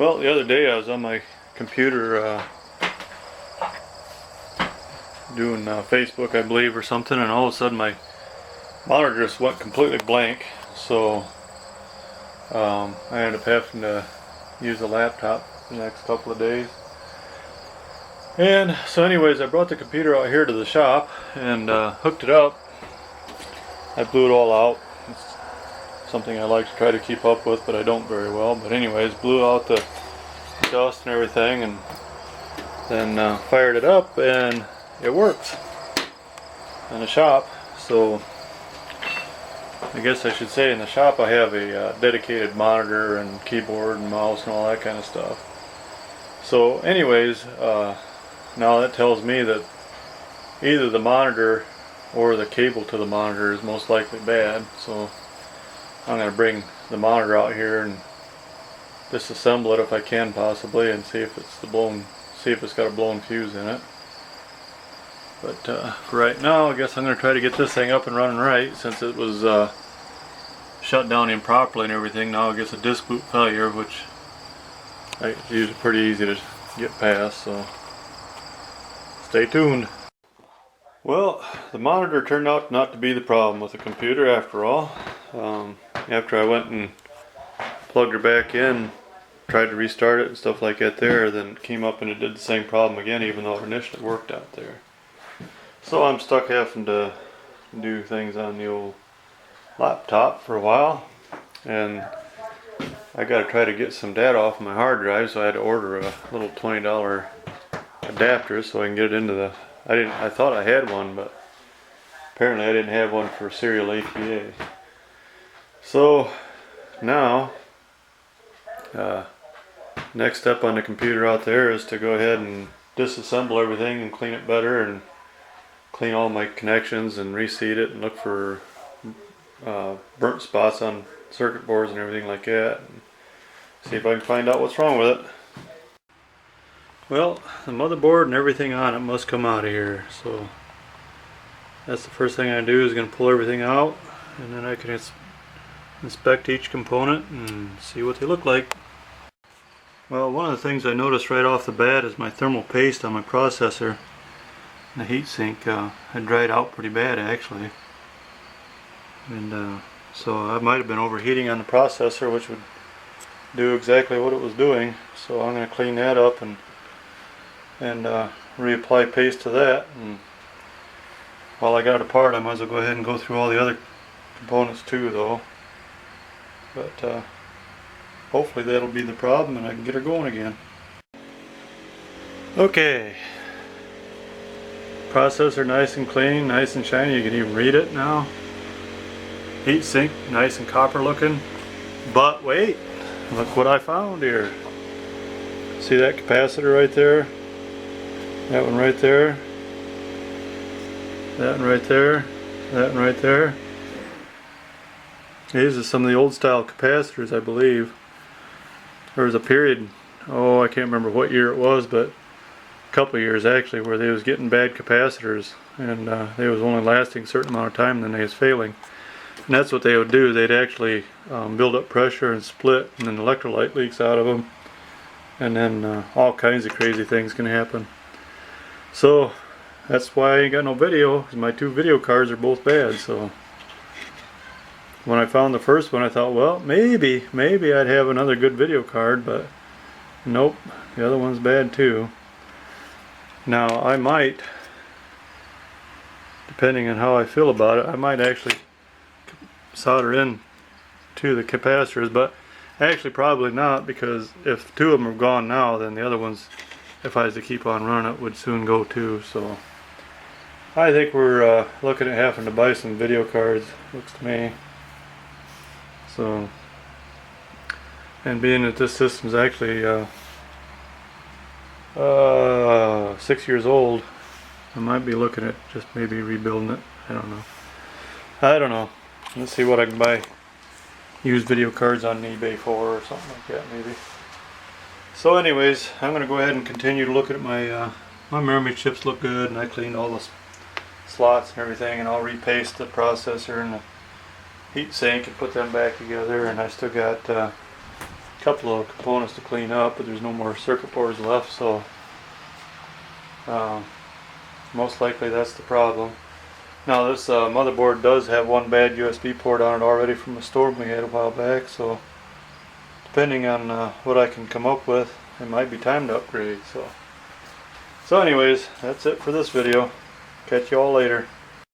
Well, the other day I was on my computer doing Facebook, I believe, or something, and all of a sudden my monitor just went completely blank. So I ended up having to use a laptop for the next couple of days. And so anyways, I brought the computer out here to the shop and hooked it up. I blew it all out. It's something I like to try to keep up with, but I don't very well. But anyways, blew out the dust and everything, and then fired it up, and it works in the shop. So I guess I should say in the shop I have a dedicated monitor and keyboard and mouse and all that kind of stuff. So anyways, now that tells me that either the monitor or the cable to the monitor is most likely bad. So I'm going to bring the monitor out here and disassemble it if I can possibly, and see if it's got a blown fuse in it. But for right now, I guess I'm going to try to get this thing up and running right, since it was shut down improperly and everything. Now it gets a disk boot failure, which is usually pretty easy to get past, so stay tuned. Well, the monitor turned out not to be the problem with the computer after all. After I went and plugged her back in, tried to restart it and stuff like that there, then it came up and it did the same problem again, even though it initially worked out there. So I'm stuck having to do things on the old laptop for a while, and I got to try to get some data off my hard drive, so I had to order a little $20 adapter so I can get it into the... I thought I had one, but apparently I didn't have one for serial ATA. So now next step on the computer out there is to go ahead and disassemble everything and clean it better, and clean all my connections and reseat it and look for burnt spots on circuit boards and everything like that, and see if I can find out what's wrong with it. Well, the motherboard and everything on it must come out of here, so that's the first thing I do, is going to pull everything out, and then I can inspect each component and see what they look like. Well, one of the things I noticed right off the bat is my thermal paste on my processor. The heatsink had dried out pretty bad actually, and so I might have been overheating on the processor, which would do exactly what it was doing. So I'm going to clean that up and reapply paste to that. And while I got it apart, I might as well go ahead and go through all the other components too, though. But hopefully that'll be the problem and I can get her going again. Okay. Processor nice and clean, nice and shiny, you can even read it now. Heatsink nice and copper looking. But wait, look what I found here. See that capacitor right there? That one right there. That one right there. That one right there. These are some of the old style capacitors, I believe. There was a period, I can't remember what year it was, but a couple of years actually, where they was getting bad capacitors, and they was only lasting a certain amount of time, then they was failing. And that's what they would do. They'd actually build up pressure and split, and then electrolyte leaks out of them, and then all kinds of crazy things can happen. So that's why I ain't got no video, because my two video cards are both bad. So when I found the first one, I thought, well, maybe I'd have another good video card, but nope, the other one's bad too. Now I might, depending on how I feel about it, I might actually solder in to the capacitors, but actually probably not, because if two of them are gone now, then the other ones, if I was to keep on running it, would soon go too. So I think we're looking at having to buy some video cards, looks to me. So, and being that this system's actually 6 years old, I might be looking at just maybe rebuilding it. I don't know. Let's see what I can buy used video cards on eBay for, or something like that maybe. So anyways, I'm going to go ahead and continue to look at my my memory chips. Look good, and I cleaned all the slots and everything, and I'll repaste the processor and the heat sink and put them back together. And I still got couple of components to clean up, but there's no more circuit boards left, so most likely that's the problem. Now this motherboard does have one bad USB port on it already from a storm we had a while back, so depending on what I can come up with, it might be time to upgrade. So anyways, that's it for this video. Catch you all later.